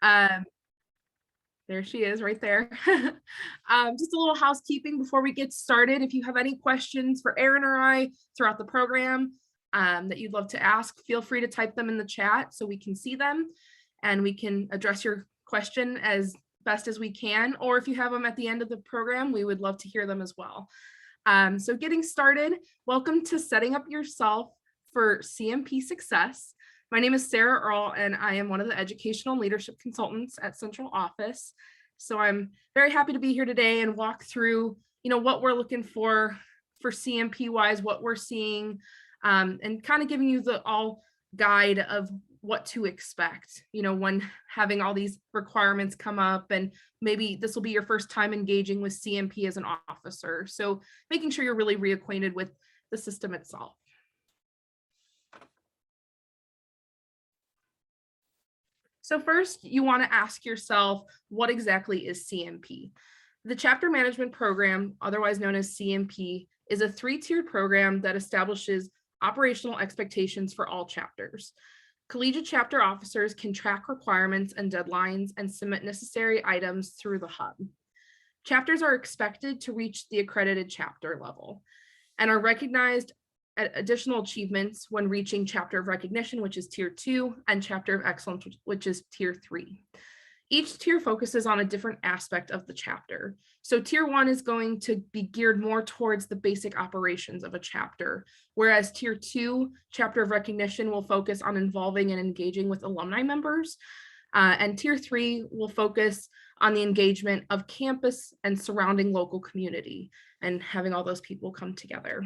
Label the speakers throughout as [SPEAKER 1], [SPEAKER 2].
[SPEAKER 1] Um, there she is right there. Just a little housekeeping before we get started. If you have any questions for Erin or I throughout the program that you'd love to ask, feel free to type them in the chat so we can see them and we can address your question as best as we can. Or if you have them at the end of the program, we would love to hear them as well. So getting started, welcome to Setting Up Yourself for CMP Success. My name is Sarah Earl, and I am one of the educational leadership consultants at Central Office. So I'm very happy to be here today and walk through, what we're looking for CMP wise, what we're seeing, and kind of giving you the all guide of what to expect, when having all these requirements come up, and maybe this will be your first time engaging with CMP as an officer. So making sure you're really reacquainted with the system itself. So first, you want to ask yourself, what exactly is CMP? The Chapter Management Program, otherwise known as CMP, is a 3-tiered program that establishes operational expectations for all chapters. Collegiate chapter officers can track requirements and deadlines and submit necessary items through the hub. Chapters are expected to reach the accredited chapter level and are recognized at additional achievements when reaching Chapter of Recognition, which is Tier 2, and Chapter of Excellence, which is Tier 3. Each tier focuses on a different aspect of the chapter. So Tier 1 is going to be geared more towards the basic operations of a chapter, whereas Tier 2, Chapter of Recognition, will focus on involving and engaging with alumni members, and Tier 3 will focus on the engagement of campus and surrounding local community and having all those people come together.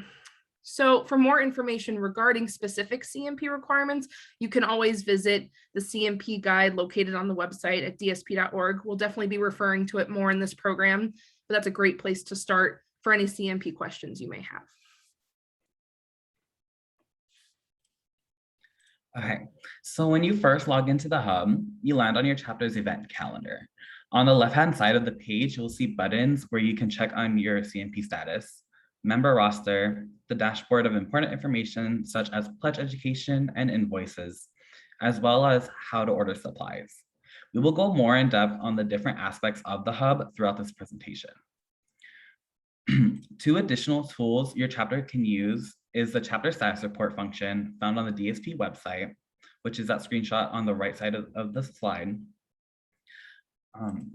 [SPEAKER 1] So for more information regarding specific CMP requirements, you can always visit the CMP guide located on the website at dsp.org. We'll definitely be referring to it more in this program, but that's a great place to start for any CMP questions you may have.
[SPEAKER 2] Okay, so when you first log into the hub, you land on your chapter's event calendar. On the left-hand side of the page, you'll see buttons where you can check on your CMP status, member roster, the dashboard of important information such as pledge education and invoices, as well as how to order supplies. We will go more in depth on the different aspects of the hub throughout this presentation. 2 additional tools your chapter can use is the chapter status report function found on the DSP website, which is that screenshot on the right side of the slide.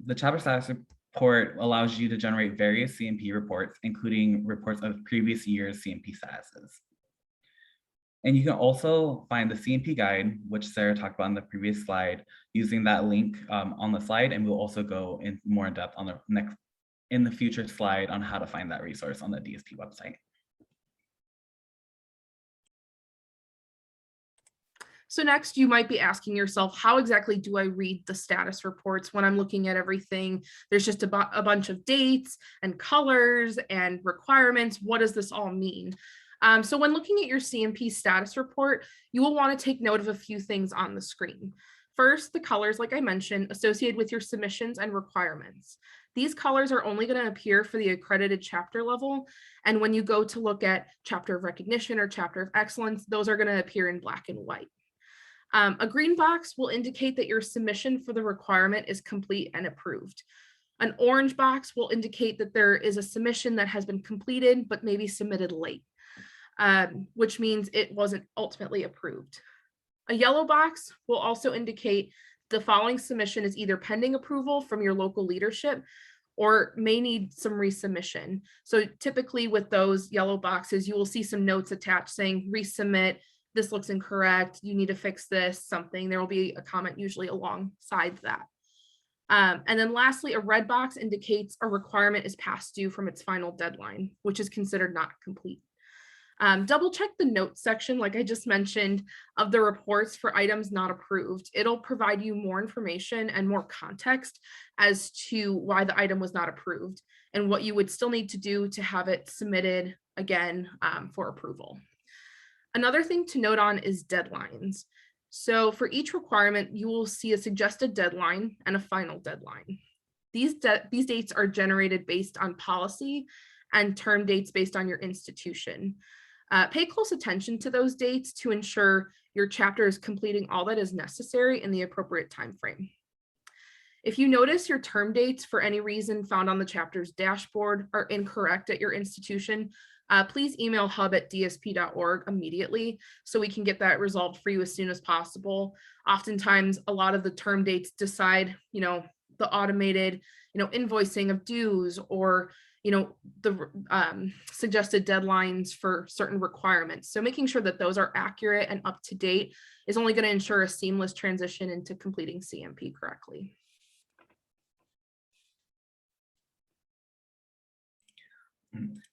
[SPEAKER 2] The chapter status report allows you to generate various CMP reports, including reports of previous year's CMP statuses. And you can also find the CMP guide, which Sarah talked about in the previous slide, using that link on the slide, and we'll also go in more in depth on the future slide on how to find that resource on the DSP website.
[SPEAKER 1] So next, you might be asking yourself, how exactly do I read the status reports when I'm looking at everything? There's just a bunch of dates and colors and requirements. What does this all mean? So when looking at your CMP status report, you will want to take note of a few things on the screen. First, the colors, like I mentioned, associated with your submissions and requirements. These colors are only going to appear for the accredited chapter level. And when you go to look at Chapter of Recognition or Chapter of Excellence, those are going to appear in black and white. A green box will indicate that your submission for the requirement is complete and approved. An orange box will indicate that there is a submission that has been completed, but maybe submitted late, which means it wasn't ultimately approved. A yellow box will also indicate the following submission is either pending approval from your local leadership or may need some resubmission. So typically with those yellow boxes, you will see some notes attached saying resubmit, this looks incorrect, you need to fix this, something. There will be a comment usually alongside that. And then lastly, a red box indicates a requirement is past due from its final deadline, which is considered not complete. Double check the notes section, like I just mentioned, of the reports for items not approved. It'll provide you more information and more context as to why the item was not approved and what you would still need to do to have it submitted again for approval. Another thing to note on is deadlines. So for each requirement, you will see a suggested deadline and a final deadline. These dates are generated based on policy and term dates based on your institution. Pay close attention to those dates to ensure your chapter is completing all that is necessary in the appropriate time frame. If you notice your term dates for any reason found on the chapter's dashboard are incorrect at your institution, please email hub@dsp.org immediately so we can get that resolved for you as soon as possible. Oftentimes, a lot of the term dates decide, the automated, invoicing of dues or, the suggested deadlines for certain requirements. So making sure that those are accurate and up to date is only going to ensure a seamless transition into completing CMP correctly.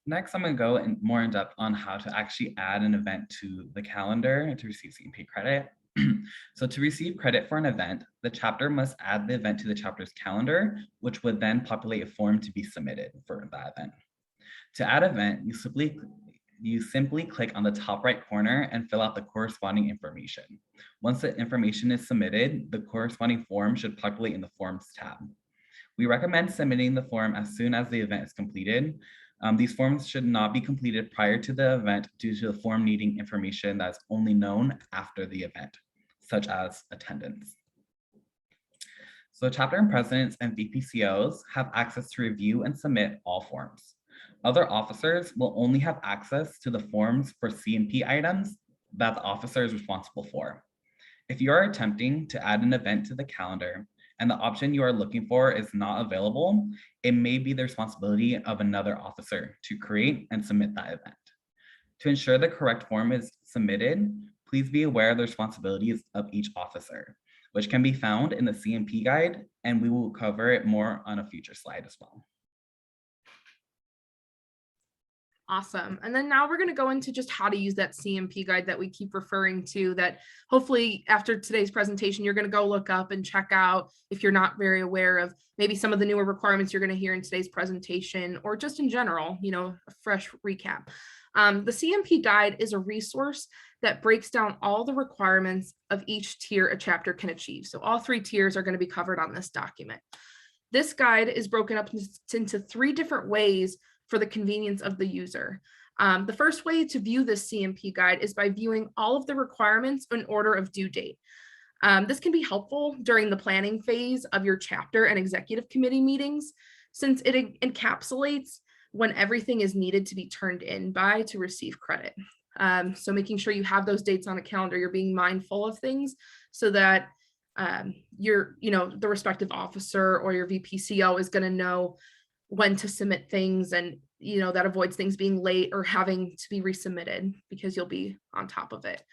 [SPEAKER 2] Next, I'm going to go more in depth on how to actually add an event to the calendar to receive CMP credit. So to receive credit for an event, the chapter must add the event to the chapter's calendar, which would then populate a form to be submitted for that event. To add event, you simply click on the top right corner and fill out the corresponding information. Once the information is submitted, the corresponding form should populate in the Forms tab. We recommend submitting the form as soon as the event is completed. These forms should not be completed prior to the event due to the form needing information that's only known after the event, such as attendance. So chapter and presidents and VPCOs have access to review and submit all forms. Other officers will only have access to the forms for CMP items that the officer is responsible for. If you are attempting to add an event to the calendar and the option you are looking for is not available, it may be the responsibility of another officer to create and submit that event. To ensure the correct form is submitted, please be aware of the responsibilities of each officer, which can be found in the CMP guide, and we will cover it more on a future slide as well.
[SPEAKER 1] Awesome. And then now we're going to go into just how to use that CMP guide that we keep referring to, that hopefully after today's presentation, you're going to go look up and check out if you're not very aware of maybe some of the newer requirements you're going to hear in today's presentation, or just in general, a fresh recap. The CMP guide is a resource that breaks down all the requirements of each tier a chapter can achieve. So all 3 tiers are going to be covered on this document. This guide is broken up into 3 different ways for the convenience of the user. The first way to view this CMP guide is by viewing all of the requirements in order of due date. This can be helpful during the planning phase of your chapter and executive committee meetings, since it encapsulates when everything is needed to be turned in by to receive credit. So making sure you have those dates on a calendar, you're being mindful of things so that the respective officer or your VPCO is going to know when to submit things, and that avoids things being late or having to be resubmitted because you'll be on top of it.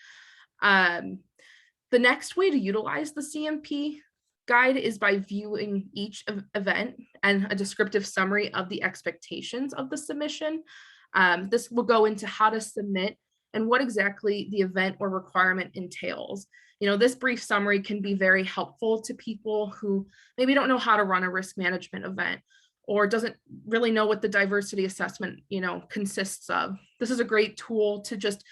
[SPEAKER 1] The next way to utilize the CMP guide is by viewing each event and a descriptive summary of the expectations of the submission. This will go into how to submit and what exactly the event or requirement entails. This brief summary can be very helpful to people who maybe don't know how to run a risk management event, or doesn't really know what the diversity assessment, consists of. This is a great tool to just,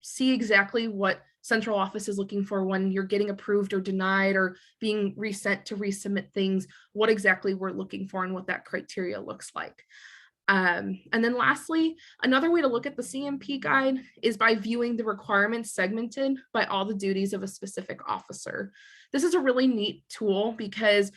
[SPEAKER 1] see exactly what central office is looking for when you're getting approved or denied or being resent to resubmit things, what exactly we're looking for and what that criteria looks like. And then lastly, another way to look at the CMP guide is by viewing the requirements segmented by all the duties of a specific officer. This is a really neat tool because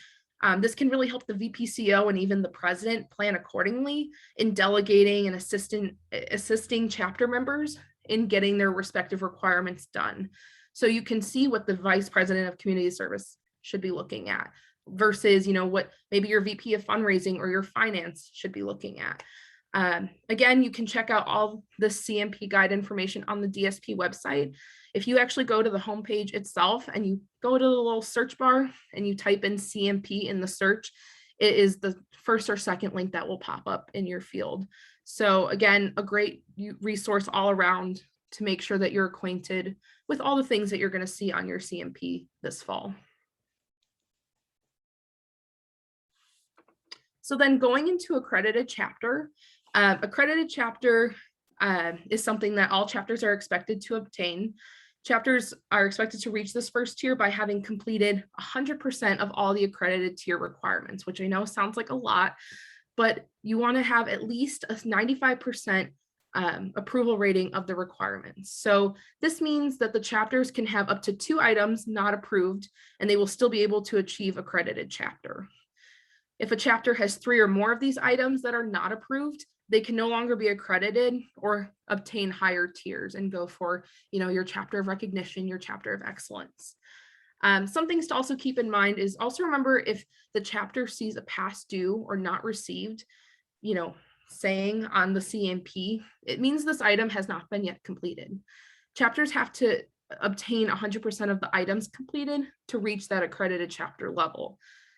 [SPEAKER 1] this can really help the VPCO and even the president plan accordingly in delegating and assisting chapter members in getting their respective requirements done. So you can see what the vice president of community service should be looking at versus, what maybe your VP of fundraising or your finance should be looking at. Again, you can check out all the CMP guide information on the DSP website. If you actually go to the homepage itself and you go to the little search bar and you type in CMP in the search, it is the first or second link that will pop up in your field. So again, a great resource all around to make sure that you're acquainted with all the things that you're going to see on your CMP this fall. So then going into accredited chapter, is something that all chapters are expected to obtain. Chapters are expected to reach this first tier by having completed 100% of all the accredited tier requirements, which I know sounds like a lot, but you want to have at least a 95% approval rating of the requirements. So this means that the chapters can have up to 2 items not approved, and they will still be able to achieve accredited chapter. If a chapter has 3 or more of these items that are not approved, they can no longer be accredited or obtain higher tiers and go for, your chapter of recognition, your chapter of excellence. Some things to also keep in mind is also remember if the chapter sees a past due or not received, saying on the CMP, it means this item has not been yet completed. Chapters have to obtain 100% of the items completed to reach that accredited chapter level.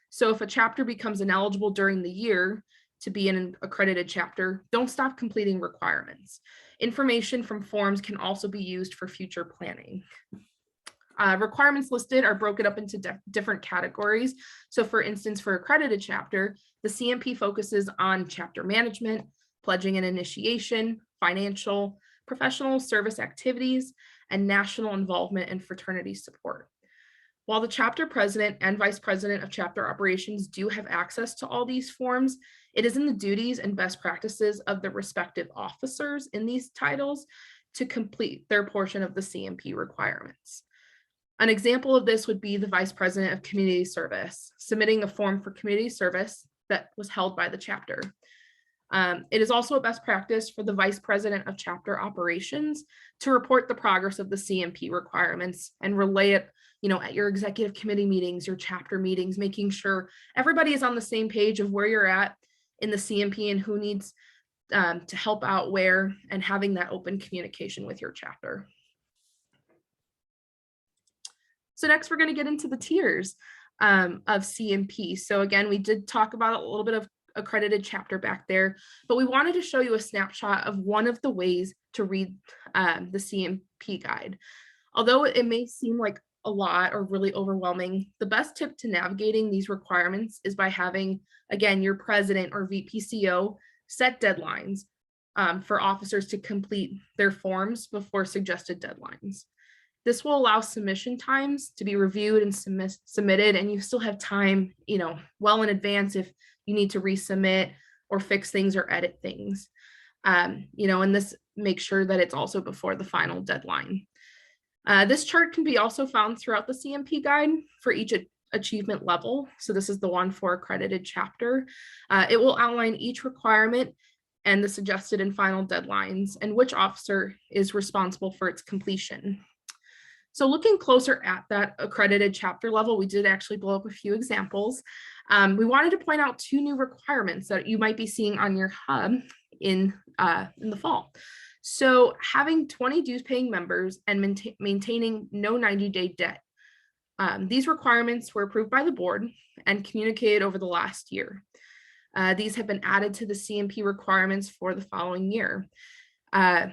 [SPEAKER 1] So if a chapter becomes ineligible during the year to be in an accredited chapter, don't stop completing requirements. Information from forms can also be used for future planning. Requirements listed are broken up into different categories. So for instance, for accredited chapter, the CMP focuses on chapter management, pledging and initiation, financial, professional service activities, and national involvement and fraternity support. While the chapter president and vice president of chapter operations do have access to all these forms, it is in the duties and best practices of the respective officers in these titles to complete their portion of the CMP requirements. An example of this would be the Vice President of Community Service, submitting a form for community service that was held by the chapter. It is also a best practice for the Vice President of Chapter Operations to report the progress of the CMP requirements and relay it, at your executive committee meetings, your chapter meetings, making sure everybody is on the same page of where you're at in the CMP and who needs to help out where, and having that open communication with your chapter. So next, we're going to get into the tiers of CMP. So again, we did talk about a little bit of accredited chapter back there, but we wanted to show you a snapshot of one of the ways to read the CMP guide. Although it may seem like a lot or really overwhelming, the best tip to navigating these requirements is by having, again, your president or VPCO set deadlines for officers to complete their forms before suggested deadlines. This will allow submission times to be reviewed and submitted, and you still have time, well in advance if you need to resubmit or fix things or edit things, and this makes sure that it's also before the final deadline. This chart can be also found throughout the CMP guide for each achievement level. So this is the one for accredited chapter. It will outline each requirement and the suggested and final deadlines and which officer is responsible for its completion. So looking closer at that accredited chapter level, we did actually blow up a few examples. We wanted to point out 2 new requirements that you might be seeing on your hub in the fall. So having 20 dues paying members and maintaining no 90-day debt. These requirements were approved by the board and communicated over the last year. These have been added to the CMP requirements for the following year.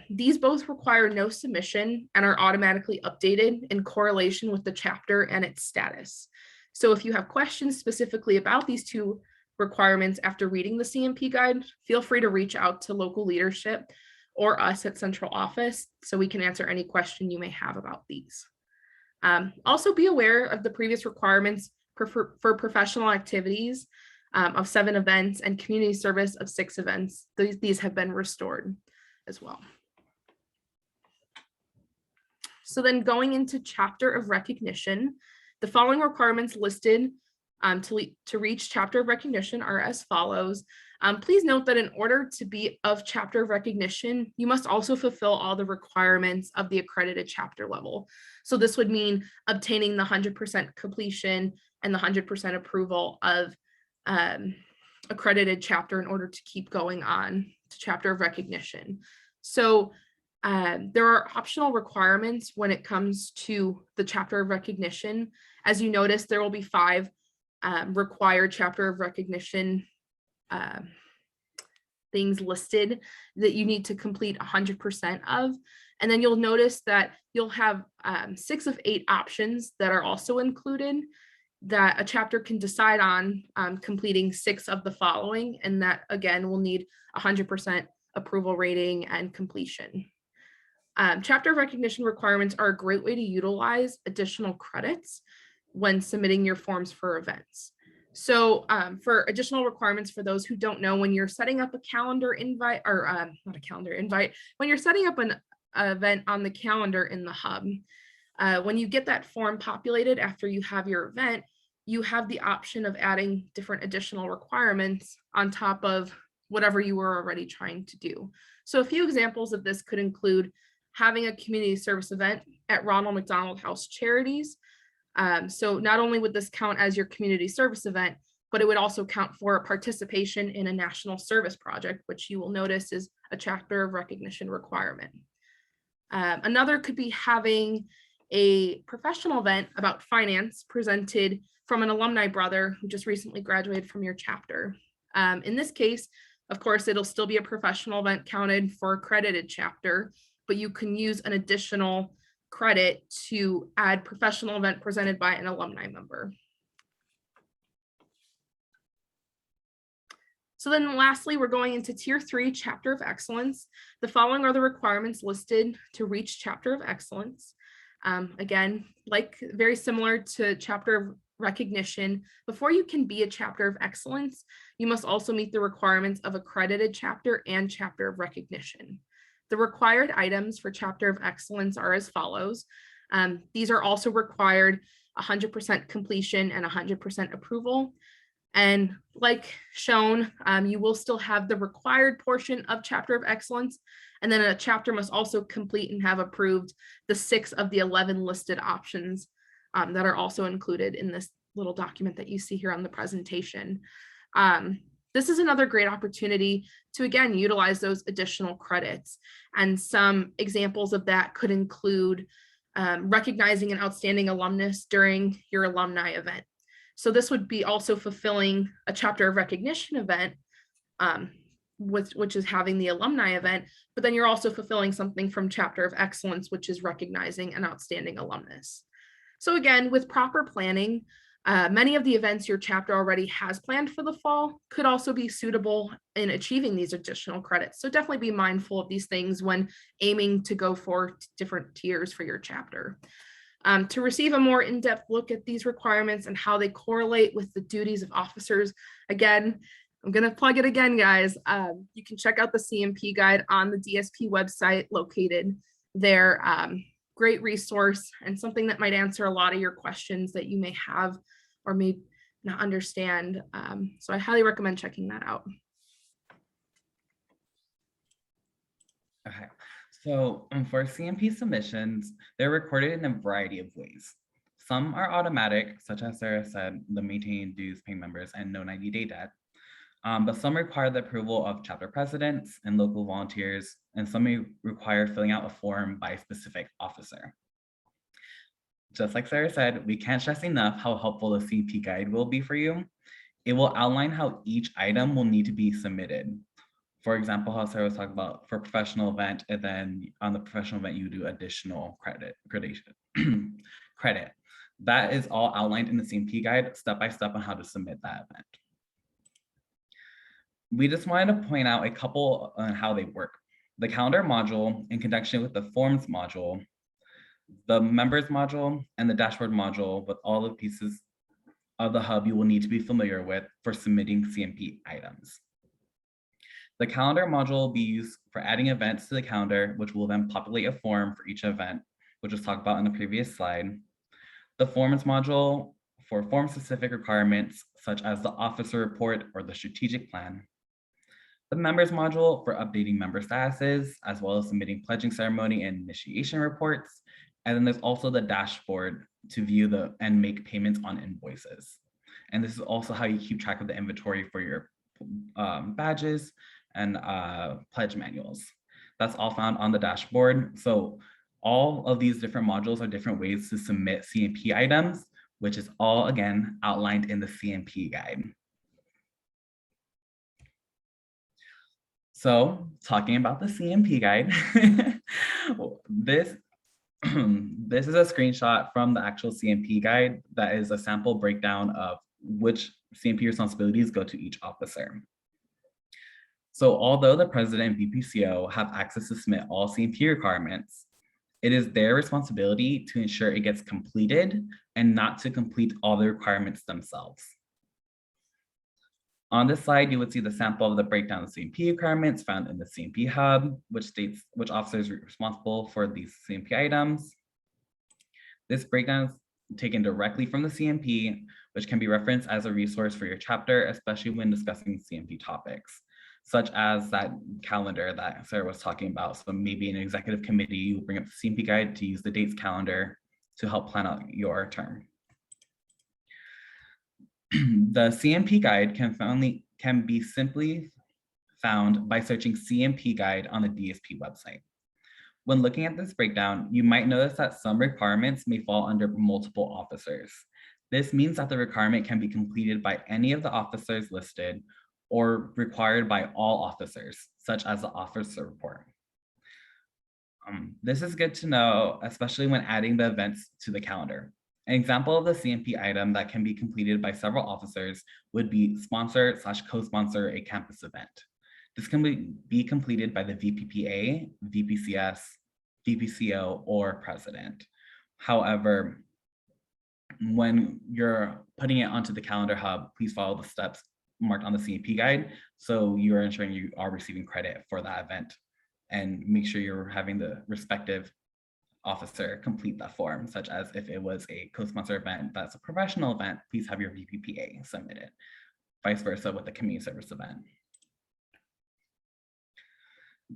[SPEAKER 1] These both require no submission and are automatically updated in correlation with the chapter and its status. So if you have questions specifically about these 2 requirements after reading the CMP guide, feel free to reach out to local leadership or us at central office so we can answer any question you may have about these. Also be aware of the previous requirements for professional activities of 7 events and community service of 6 events. These have been restored as well. So then going into chapter of recognition, the following requirements listed to reach chapter of recognition are as follows. Please note that in order to be of chapter of recognition, you must also fulfill all the requirements of the accredited chapter level. So this would mean obtaining the 100% completion and the 100% approval of accredited chapter in order to keep going on to chapter of recognition. So there are optional requirements when it comes to the chapter of recognition. As you notice, there will be 5 required chapter of recognition things listed that you need to complete 100% of. And then you'll notice that you'll have 6 of 8 options that are also included that a chapter can decide on completing 6 of the following, and that again will need 100% approval rating and completion. Chapter recognition requirements are a great way to utilize additional credits when submitting your forms for events. So for additional requirements for those who don't know, when you're setting up a calendar invite, or not a calendar invite, when you're setting up an event on the calendar in the hub, when you get that form populated after you have your event, you have the option of adding different additional requirements on top of whatever you were already trying to do. So a few examples of this could include having a community service event at Ronald McDonald House Charities. So not only would this count as your community service event, but it would also count for participation in a national service project, which you will notice is a chapter of recognition requirement. Another could be having a professional event about finance presented from an alumni brother who just recently graduated from your chapter. In this case, of course, it'll still be a professional event counted for accredited chapter, but you can use an additional credit to add professional event presented by an alumni member. So then lastly, we're going into Tier 3, Chapter of Excellence. The following are the requirements listed to reach Chapter of Excellence. Again, like very similar to Chapter of Recognition, before you can be a Chapter of Excellence, you must also meet the requirements of Accredited Chapter and Chapter of Recognition. The required items for Chapter of Excellence are as follows. These are also required 100% completion and 100% approval. And like shown, you will still have the required portion of Chapter of Excellence, and then a chapter must also complete and have approved the 6 of the 11 listed options that are also included in this little document that you see here on the presentation. This is another great opportunity to, again, utilize those additional credits. And some examples of that could include recognizing an outstanding alumnus during your alumni event. So this would be also fulfilling a Chapter of Recognition event, which is having the alumni event, but then you're also fulfilling something from Chapter of Excellence, which is recognizing an outstanding alumnus. So again, with proper planning, many of the events your chapter already has planned for the fall could also be suitable in achieving these additional credits. So definitely be mindful of these things when aiming to go for different tiers for your chapter. To receive a more in-depth look at these requirements and how they correlate with the duties of officers, again, I'm going to plug it again, guys. You can check out the CMP guide on the DSP website located there. Great resource and something that might answer a lot of your questions that you may have or may not understand. So I highly recommend checking that out.
[SPEAKER 2] Okay, so for CMP submissions, they're recorded in a variety of ways. Some are automatic, such as Sarah said, the maintaining dues paying members and no 90-day debt. But some require the approval of chapter presidents and local volunteers, and some may require filling out a form by a specific officer. Just like Sarah said, we can't stress enough how helpful the CMP guide will be for you. It will outline how each item will need to be submitted. For example, how Sarah was talking about for professional event, and then on the professional event, you do additional credit. That is all outlined in the CMP guide, step by step on how to submit that event. We just wanted to point out a couple on how they work. The calendar module in conjunction with the forms module, the members module, and the dashboard module with all the pieces of the hub you will need to be familiar with for submitting CMP items. The calendar module will be used for adding events to the calendar, which will then populate a form for each event, which was talked about in the previous slide. The forms module for form-specific requirements, such as the officer report or the strategic plan. The members module for updating member statuses, as well as submitting pledging ceremony and initiation reports. And then there's also the dashboard to view and make payments on invoices. And this is also how you keep track of the inventory for your badges and pledge manuals. That's all found on the dashboard. So all of these different modules are different ways to submit CMP items, which is all, again, outlined in the CMP guide. So talking about the CMP guide, this is a screenshot from the actual CMP guide that is a sample breakdown of which CMP responsibilities go to each officer. So although the president and BPCO have access to submit all CMP requirements, it is their responsibility to ensure it gets completed and not to complete all the requirements themselves. On this slide, you would see the sample of the breakdown of CMP requirements found in the CMP hub, which states which officers are responsible for these CMP items. This breakdown is taken directly from the CMP, which can be referenced as a resource for your chapter, especially when discussing CMP topics, such as that calendar that Sarah was talking about. So maybe an executive committee, you bring up the CMP guide to use the dates calendar to help plan out your term. The CMP guide can be simply found by searching CMP guide on the DSP website. When looking at this breakdown, you might notice that some requirements may fall under multiple officers. This means that the requirement can be completed by any of the officers listed or required by all officers, such as the officer report. This is good to know, especially when adding the events to the calendar. An example of the CMP item that can be completed by several officers would be sponsor/co-sponsor a campus event. This can be completed by the VPPA, VPCS, VPCO, or president. However, when you're putting it onto the calendar hub, please follow the steps marked on the CMP guide, so you are ensuring you are receiving credit for that event, and make sure you're having the respective officer complete that form, such as if it was a co-sponsor event that's a professional event, please have your VPPA submitted. Vice versa with the community service event.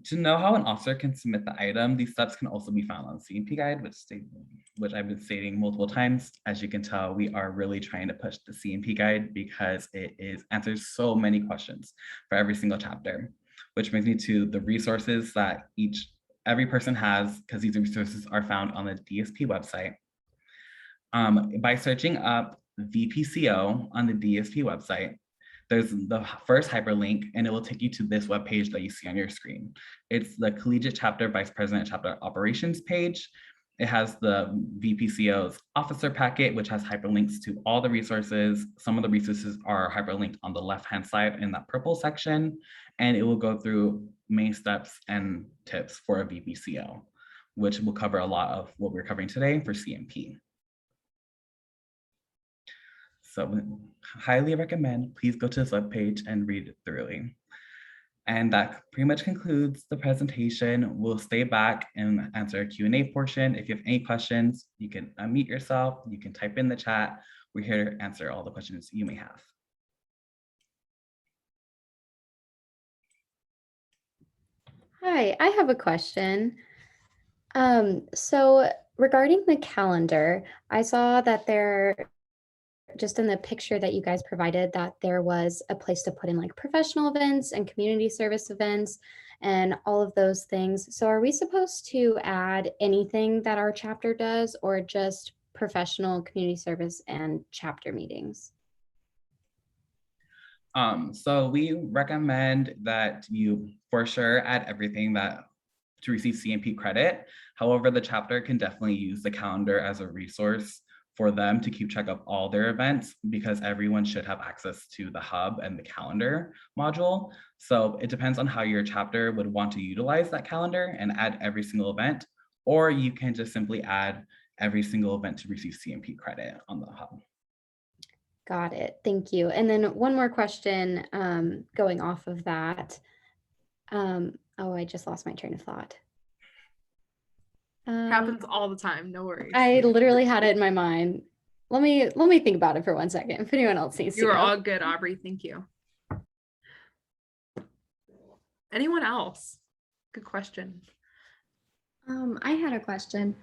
[SPEAKER 2] To know how an officer can submit the item, these steps can also be found on the CMP guide, which I've been stating multiple times. As you can tell, we are really trying to push the CMP guide because it answers so many questions for every single chapter, which brings me to the resources that every person has, because these resources are found on the DSP website. By searching up VPCO on the DSP website, there's the first hyperlink, and it will take you to this web page that you see on your screen. It's the Collegiate Chapter Vice President Chapter Operations page. It has the VPCO's officer packet, which has hyperlinks to all the resources. Some of the resources are hyperlinked on the left-hand side in that purple section, and it will go through main steps and tips for a VPCO, which will cover a lot of what we're covering today for CMP. So highly recommend, please go to this webpage and read it thoroughly. And that pretty much concludes the presentation. We'll stay back and answer a Q&A portion. If you have any questions, you can unmute yourself, you can type in the chat. We're here to answer all the questions you may have.
[SPEAKER 3] Hi, I have a question. So regarding the calendar, I saw that just in the picture that you guys provided, that there was a place to put in like professional events and community service events and all of those things. So are we supposed to add anything that our chapter does, or just professional, community service, and chapter meetings?
[SPEAKER 2] So we recommend that you for sure add everything to receive CMP credit. However, the chapter can definitely use the calendar as a resource for them to keep track of all their events, because everyone should have access to the hub and the calendar module. So it depends on how your chapter would want to utilize that calendar and add every single event, or you can just simply add every single event to receive CMP credit on the hub.
[SPEAKER 3] Got it. Thank you. And then one more question going off of that. Oh, I just lost my train of thought.
[SPEAKER 1] Happens all the time, no worries.
[SPEAKER 3] I literally had it in my mind. Let me think about it for 1 second. If anyone else needs to go.
[SPEAKER 1] You are all good, Aubrey. Thank you. Anyone else? Good question.
[SPEAKER 4] I had a question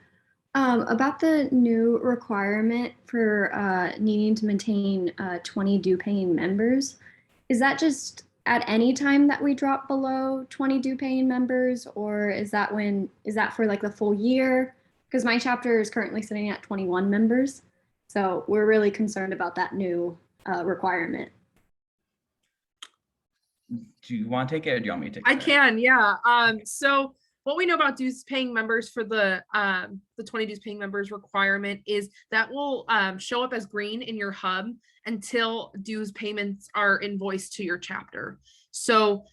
[SPEAKER 4] about the new requirement for needing to maintain 20 due-paying members. Is that just at any time that we drop below 20 due-paying members, or is that for like the full year? Because my chapter is currently sitting at 21 members, so we're really concerned about that new requirement.
[SPEAKER 2] Do you want to take it, or do you want me to take it?
[SPEAKER 1] I can, yeah. So what we know about dues paying members for the 20 dues paying members requirement is that will show up as green in your hub until dues payments are invoiced to your chapter. So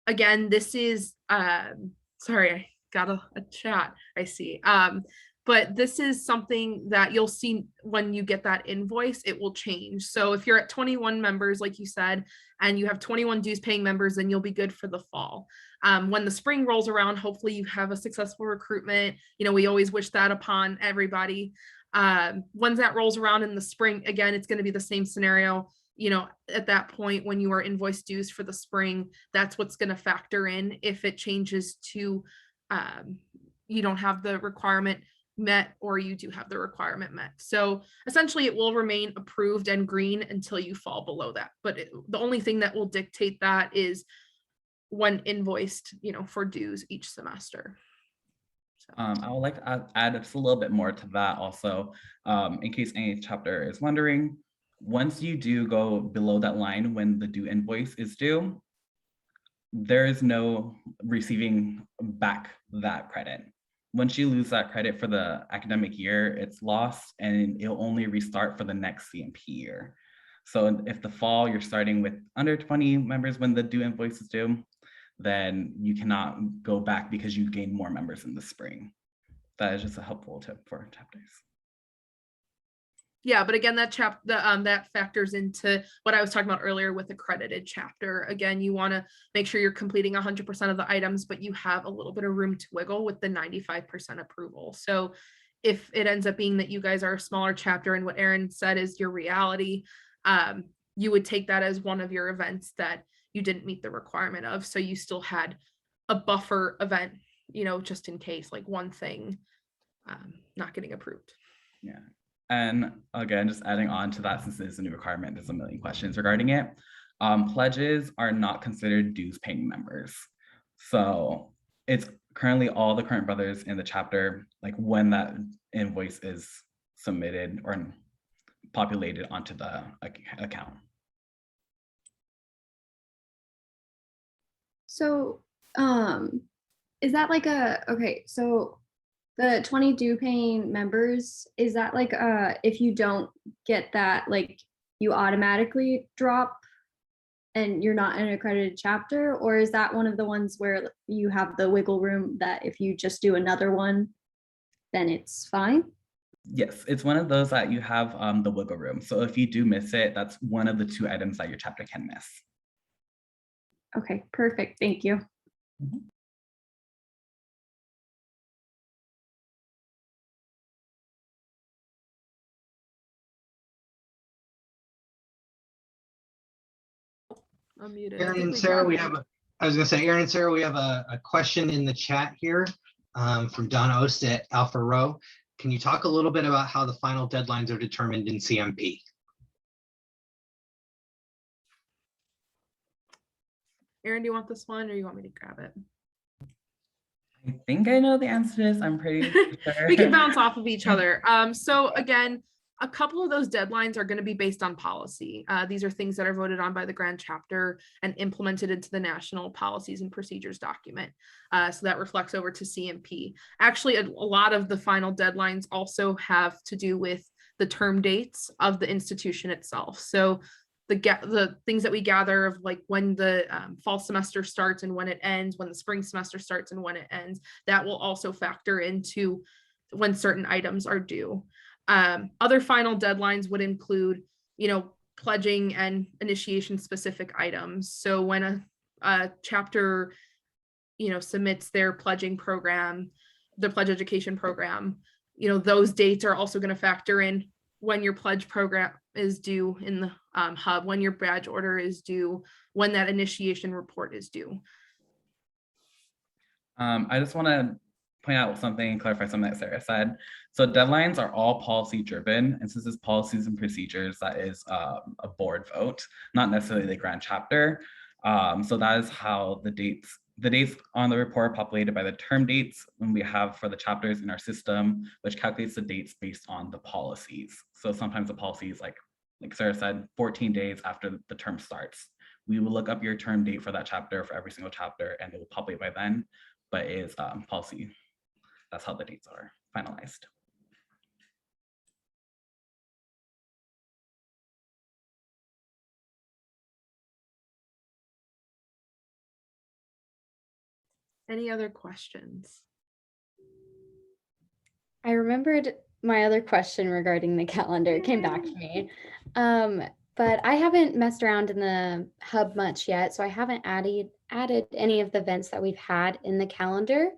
[SPEAKER 1] again, this is sorry, I got a chat, I see. but this is something that you'll see when you get that invoice, it will change. So if you're at 21 members, like you said, and you have 21 dues paying members, then you'll be good for the fall. When the spring rolls around, hopefully you have a successful recruitment. You know, we always wish that upon everybody. Once that rolls around in the spring, again, it's going to be the same scenario. You know, at that point, when you are invoice dues for the spring, that's what's going to factor in. If it changes to you don't have the requirement met, or you do have the requirement met. So essentially it will remain approved and green until you fall below that. But the only thing that will dictate that is when invoiced, you know, for dues each semester. So.
[SPEAKER 2] I would like to add just a little bit more to that also, in case any chapter is wondering. Once you do go below that line when the due invoice is due, there is no receiving back that credit. Once you lose that credit for the academic year, it's lost and it'll only restart for the next CMP year. So if the fall you're starting with under 20 members when the due invoice is due, then you cannot go back because you gain more members in the spring. That is just a helpful tip for chapters.
[SPEAKER 1] Yeah, but again, that that factors into what I was talking about earlier with accredited chapter. Again, you want to make sure you're completing 100% of the items, but you have a little bit of room to wiggle with the 95% approval. So if it ends up being that you guys are a smaller chapter and what Erin said is your reality, you would take that as one of your events that you didn't meet the requirement of. So you still had a buffer event, you know, just in case, like one thing not getting approved.
[SPEAKER 2] Yeah. And again, just adding on to that, since it is a new requirement, there's a million questions regarding it. Pledges are not considered dues paying members. So it's currently all the current brothers in the chapter, like when that invoice is submitted or populated onto the account.
[SPEAKER 4] So, is that like okay, so the 20 due paying members, is that like if you don't get that, like you automatically drop and you're not an accredited chapter, or is that one of the ones where you have the wiggle room that if you just do another one, then it's fine?
[SPEAKER 2] Yes, it's one of those that you have the wiggle room. So if you do miss it, that's one of the 2 items that your chapter can miss.
[SPEAKER 4] Okay, perfect. Thank you.
[SPEAKER 2] Mm-hmm.
[SPEAKER 1] Unmuted.
[SPEAKER 5] Aaron and Sarah, we have a question in the chat here from Donna Ost at Alpha Rho. Can you talk a little bit about how the final deadlines are determined in CMP?
[SPEAKER 1] Erin, do you want this one or you want me to grab it?
[SPEAKER 2] I think I know the answer to this. I'm pretty sure.
[SPEAKER 1] We can bounce off of each other. So again, a couple of those deadlines are going to be based on policy. These are things that are voted on by the Grand Chapter and implemented into the National Policies and Procedures document. So that reflects over to CMP. Actually, a lot of the final deadlines also have to do with the term dates of the institution itself. So the things that we gather of like when the fall semester starts and when it ends, when the spring semester starts and when it ends, that will also factor into when certain items are due. Other final deadlines would include, you know, pledging and initiation specific items. So when a chapter, you know, submits their pledging program, the pledge education program, you know, those dates are also going to factor in when your pledge program is due in the hub, when your badge order is due, when that initiation report is due.
[SPEAKER 2] I just want to point out something, clarify something that Sarah said. So deadlines are all policy driven, and since it's policies and procedures, that is a board vote, not necessarily the Grand Chapter. So that is how the dates on the report are populated by the term dates when we have for the chapters in our system, which calculates the dates based on the policies. So sometimes the policy is like Sarah said, 14 days after the term starts. We will look up your term date for that chapter for every single chapter, and it will populate by then, but it is policy. That's how the dates are finalized.
[SPEAKER 1] Any other questions?
[SPEAKER 3] I remembered my other question regarding the calendar. It came back to me. But I haven't messed around in the hub much yet, so I haven't added any of the events that we've had in the calendar.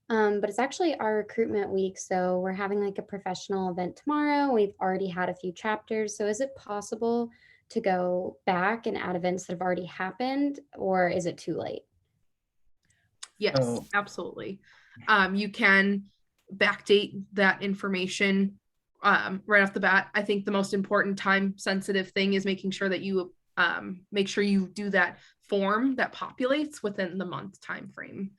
[SPEAKER 3] But it's actually our recruitment week, so we're having like a professional event tomorrow. We've already had a few chapters, so is it possible to go back and add events that have already happened, or is it too late?
[SPEAKER 1] Yes,
[SPEAKER 2] So-
[SPEAKER 1] absolutely. You can backdate that information right off the bat. I think the most important time sensitive thing is making sure that you make sure you do that form that populates within the month time frame.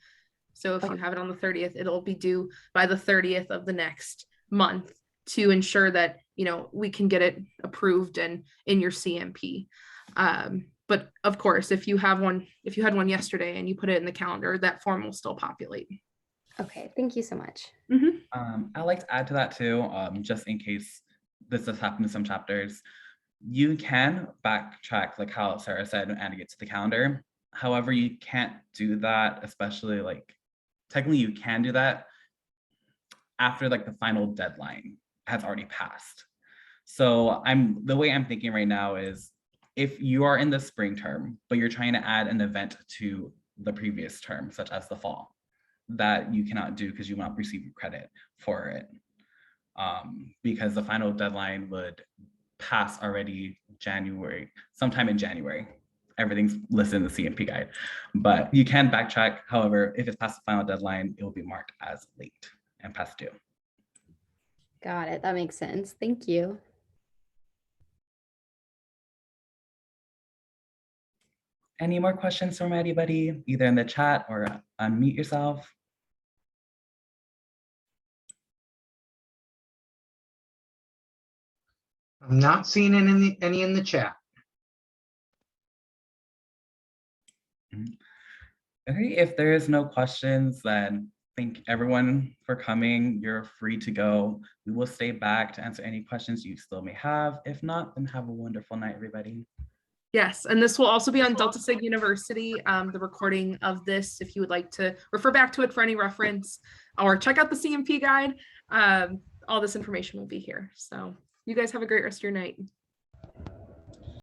[SPEAKER 1] So if you have it on the 30th, it'll be due by the 30th of the next month to ensure that, you know, we can get it approved and in your CMP. But of course, if you had one yesterday and you put it in the calendar, that form will still populate.
[SPEAKER 3] Okay, thank you so much.
[SPEAKER 2] I'd like to add to that too, just in case this has happened in some chapters. You can backtrack, like how Sarah said, and get to the calendar. However, you can't do that, especially like, technically you can do that after like the final deadline has already passed. So the way I'm thinking right now is, if you are in the spring term, but you're trying to add an event to the previous term, such as the fall, that you cannot do because you will not receive credit for it. Because the final deadline would pass already sometime in January. Everything's listed in the CMP guide, but you can backtrack. However, if it's past the final deadline, it will be marked as late and past due.
[SPEAKER 3] Got it. That makes sense. Thank you.
[SPEAKER 2] Any more questions from anybody, either in the chat or unmute yourself?
[SPEAKER 5] I'm not seeing any in the chat.
[SPEAKER 2] Okay, if there is no questions, then thank everyone for coming. You're free to go. We will stay back to answer any questions you still may have. If not, then have a wonderful night, everybody.
[SPEAKER 1] Yes, and this will also be on Delta Sig University, the recording of this, if you would like to refer back to it for any reference or check out the CMP guide. All this information will be here. So you guys have a great rest of your night.